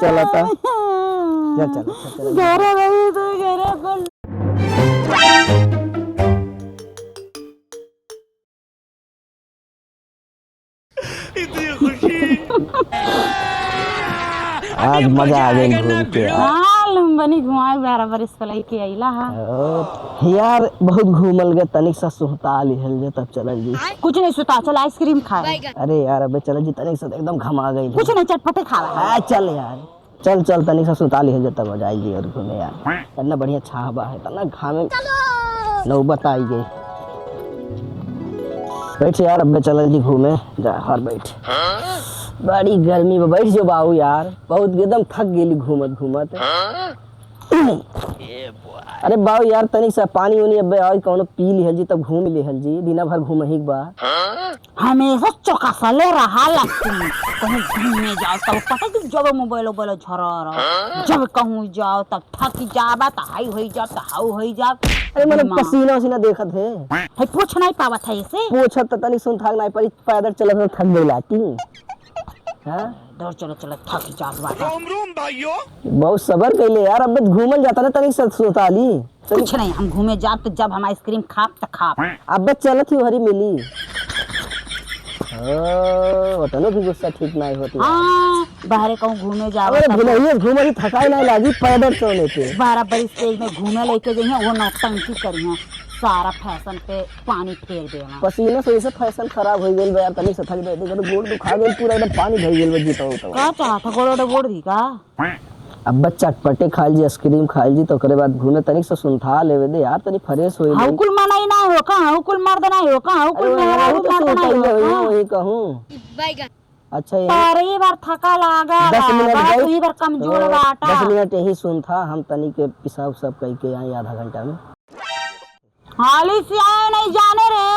चला था जा चल घर रही तो घर पर इतनी खुशी आज मजा आ गई घूम के हां लंबनी घुमाए बराबर इस पलाई के आइला हा यार बहुत घूमल गए तनिक सा सुहता लिहल जे तब चलल जी कुछ नहीं सुता चल आइसक्रीम खाए अरे यार अबे चलल जी तनिक सा एकदम घमा गई कुछ नहीं चटपटे खावा हाँ चल यार चल चल तनिक सा सुहता लिहल जे तब मजा आई जी और घूमे यार इतना बढ़िया छाहबा है तना घामे नौबत आई गई बैठ यार अबे चलल जी घूमे जा हर बैठ बड़ी गर्मी में बैठ जो बाबू यार बहुत एकदम थक गेली घूमत घूमत अरे बाबू यार तनिक सा पानी उनी अबे और कौनो पी लिहल जी तब घूम लिहल जी दिना भर घूमही के बा हमेशा चौकसले रहा लगती कहीं घूमने जाओ तब पता कि जब मोबाइल बोलो झरा जब कहूँ जाओ तब थक जाबा तो हाई हो जाओ तो हाउ हो जाओ अरे मैंने पसीना वसीना देखत है है पूछ नहीं पावत है इसे पूछत तो तनिक सुन थक नहीं पड़ी पैदल चलत में थक गई लाती हां दौड़ चलो चलो थक जात बाटा रोम रोम भाइयों बहुत सबर कइले यार अब घूमल जाता ना तनिक सा सुताली कुछ नहीं हम घूमे जाब तो जब हम आइसक्रीम खाब तो खाब अब चलत ही हरी मिली होटलों की गुस्सा ठीक नहीं होती हाँ बाहर कहूँ घूमे जाओ अरे भुलैया घूमे की थकाई नहीं लागी पैदल चलने पे बराबर स्टेज में घूमे लेके जाइए वो नौटंकी करिए सारा फैशन पे पानी फेर देना पसीने से ऐसे फैशन खराब हो गई यार तनी से थक गई तो गोड़ दुखा गई पूरा एकदम पानी भर गई जीता तो का चाहता गोड़ गोड़ दी का अब चटपटे खाल जी आइसक्रीम खाल जी तो करे बाद घूमे तनिक से सुनथा लेवे दे यार तनी फ्रेश होई हाउ कुल मनाई ना हो का हाउ कुल मर्द ना हो का हाउ कुल मेहरा हो मर्द ना हो वही कहूं अच्छा तारे बार थका लागा 10 मिनट बाबा तू बार कमजोर बाटा 10 मिनट यही सुन था हम तनी के पिसाब सब कह के आई आधा घंटा में हाली से आए नहीं जाने रे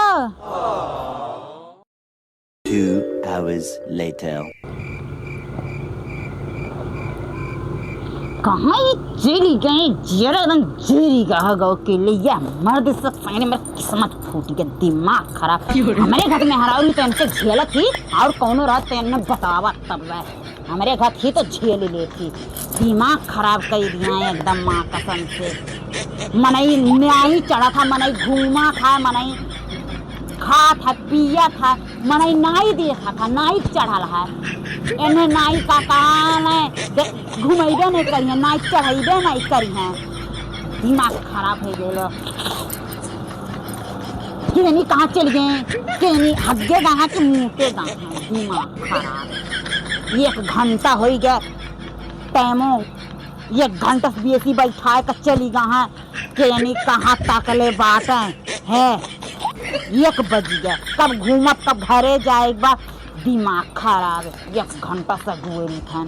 2 hours later कहाँ ये चली गई जरा एकदम जेरी कहा गो के लिए मर्द से पहले मेरी किस्मत फूट गई दिमाग खराब हमारे घर में हराउली तो इनसे झेलत थी और कौनो रात तो इन्हें बतावा तब वह हमारे घर थी तो झेल लेती दिमाग खराब कर दिया एकदम माँ कसम से मनई न्याई चढ़ा था मनई घूमा था मनई खा था पिया था मनई नाई देखा था नाई चढ़ा है इन्हें नाई का कान है घुमेबे नहीं करिए नाई चढ़ेबे नहीं करिए दिमाग खराब हो गया केनी कहाँ चल गए केनी हग्गे कहाँ के मुँहते कहाँ दिमाग खराब 1 घंटा हो गया टाइमो 1 घंटा से बेसी बैठा कर चली कहाँ केनी कहाँ तकले बात है 1 बज गया कब घूमत कब घरे जाएगा दिमाग खराब 1 घंटा से हुए नहीं था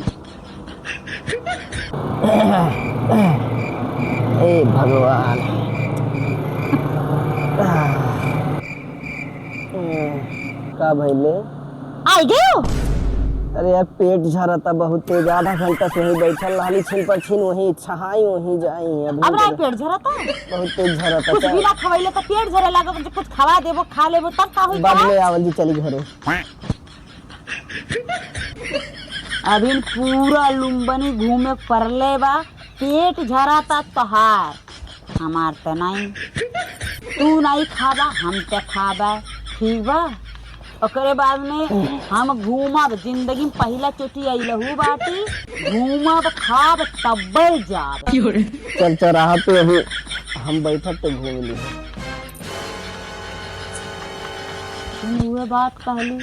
ए भगवान का भइले आई गयो अरे यार पेट झरता बहुत तेज आधा घंटा से वही बैठल रहली छिन पर छिन वही छहाई वही जाई अब ना पेट झरता बहुत तेज झरता कुछ भी ना खवाइले तो पेट झरे लागा कुछ खवा देबो खा लेबो तब का होई बाद में आवल जी चली घरे अभी पूरा लुम्बनी घूमे परले बा पेट झराता तोहार हमार तो नहीं तू नहीं खाबा हम तो खाबा ठीक बा ओकरे बाद में हम घूमब जिंदगी में पहला चोटी अइलहू बाटी घूमब खाब तब जाब चल चौराहा पे अभी हम बैठक तो घूम ली हुए बात कहली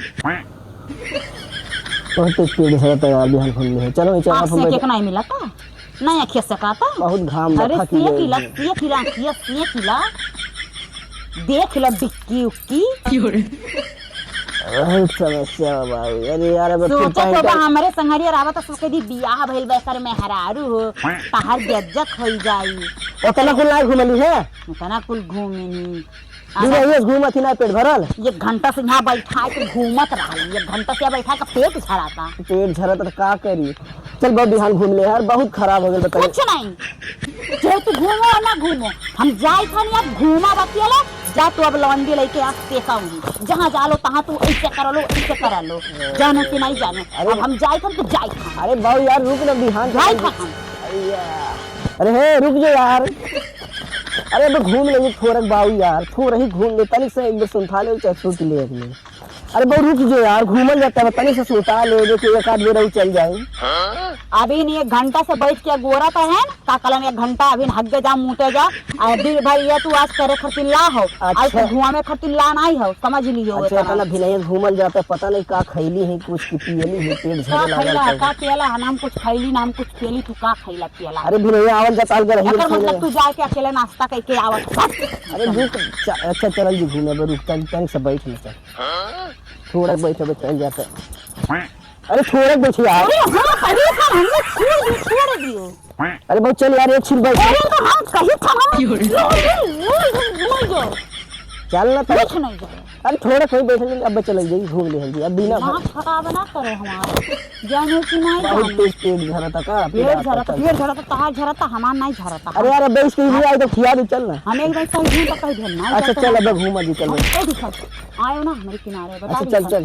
बहुत पेड़ से तैयार भी हम घूम ली चलो चौराहा पे केक नहीं मिला था नहीं अखिया सकाता बहुत घाम अरे देखा सिया खिला देख ला बिक्की उक्की बहुत समस्या बाबू अरे यार अब सोचा तो हमारे संगरिया रावत सबके दी बियाह भइल बेकर में हरारू हो तहार बेइज्जत होई जाई ओतना कुल नहीं घुमली है इतना कुल घूमेनी ये घूमत ही ना पेट भरल 1 घंटा से यहाँ बैठा के घूमत रहल 1 घंटा से बैठा के पेट झराता पेट झरत तो का करी चल बहुत बिहान घूम ले यार बहुत खराब हो गया बताइए कुछ नहीं चाहे तू घूमो या ना घूमो हम जाए था नहीं अब घूमा बतियाला जा तू अब लवंडी लेके आ सेकाऊंगी जहाँ जा लो तहाँ तू ऐसे कर लो ऐसे करा लो जाने कि नहीं जाने अब हम जाए खम तो जाए खम अरे बाबू यार रुक ना बिहान जाए खम अरे हे रुक जो यार अरे अब घूम लेंगे थोड़ा बाबू यार थोड़ा ही घूम ले तनिक से एक बार सुनता ले चाहे छूट ले अगले अरे बाबू रुक जो यार घूमल जाता है तनिक से सुनता ले जो कि एक आध बेर चल जाए अभी नहीं 1 घंटा से बैठ के गोरा तो है का कलम 1 घंटा अभी हग्गे जा मुँते जा दिन भर ये तू आज करे खर्तिन ला हो आज तो धुआं में खर्तिन ला नहीं हो समझ लियो अच्छा इतना भी नहीं घूमल जाता है पता नहीं का खैली है कुछ की पियली है पेट का झरे खैला लागल का पियला नाम कुछ खैली नाम कुछ पियली तू का खैला पियला अरे भी नहीं आवल जाता अलग रही एकर मतलब तू जाके अकेले नाश्ता करके आवत अरे रुक अच्छा चल जी घूमे बे रुक तनिक से बैठ ले चल थोड़ा बैठे चल जाता अरे थोड़ा बैठ यार छोड़ दियो अरे बहुत चल यार एक छिल बैठ हम कहीं चल ना तो कुछ नहीं जाए अरे थोड़ा कोई बैठ ले अब चल जाएगी घूम ले जल्दी अब बिना दिमाग खराब ना करे हमारा जाने की नहीं बहुत जाने तेज पेट झरता का पेट झरता तहार झरता हमार नहीं झरता अरे यार अब इसके लिए आई तो खिया दे चल ना हम एक बार कहीं घूम कहीं भेल ना अच्छा चल अब घूम जी चल आयो ना हमारे किनारे बता अच्छा चल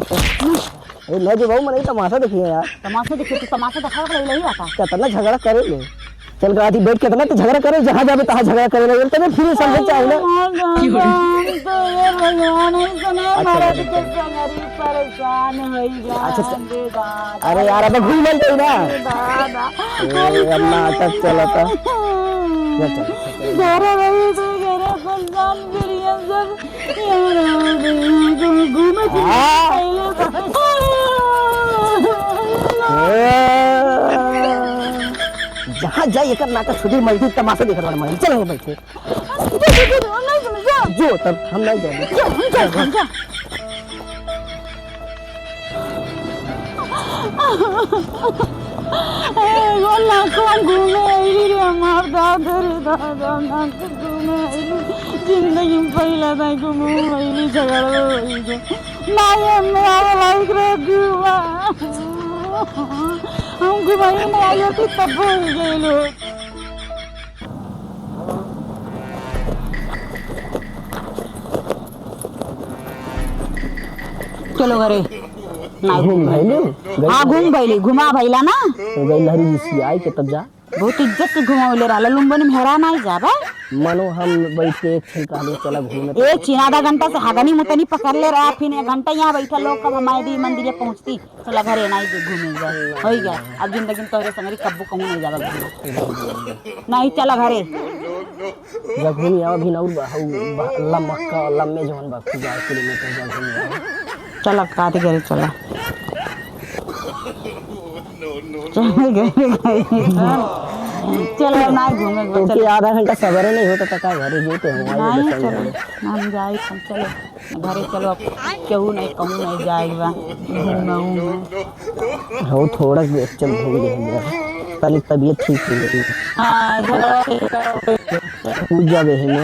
अरे ले जो बहु मने तमाशा देखिए यार तमाशा देखिए तू तमाशा देखा कर ले आता कितना झगड़ा करे ले चल राती बैठ के तो झगड़ा करे जहाँ जावे तहाँ झगड़ा करे लगे तब फिर समझ चाहिए ना अरे यार अब घूम ले ना अब नाटक चलता जहाँ जाए एक नाटक छुट्टी मल्टी तमाशा देख रहा है चलो बैठे जो तब हम नहीं जाएंगे जिंदगी में पहला था घूमे झगड़ा हम घुमाई में आई होती तब भूल गए लोग चलो घरे घूम भैले हाँ घूम भैली घुमा भैला ना तो गई लहरी जी आई के तब जा बहुत इज्जत से घुमावले रहा लुम्बन में हेरा नहीं जाबे मनो हम बैठ के एक छिलका ले चला घूमे एक चीन आधा घंटा से हगनी मुतनी पकड़ ले रहा फिर 1 घंटा यहाँ बैठा लोग कब हमारे दी मंदिर पहुँचती चला घरे नहीं घूमे जाए हो गया अब जिंदगी में तोरे संगरी कब्बू कहूँ नहीं जाबे नहीं चला घरे जब घूमी आओ भी नौर लम्मा लम्बे जवन बा 50 किलोमीटर जा घूमी चला काते घरे चला चलो ना घूमे तो कि आधा घंटा सवेरे नहीं होता का घरे जोते हो नहीं चलो हम जाए हम चलो घरे चलो अब केहू नहीं कहूँ नहीं जाएगा घूमूँ हो थोड़ा चल घूम ले पहले तबीयत ठीक हो गई हाँ पूजा बहने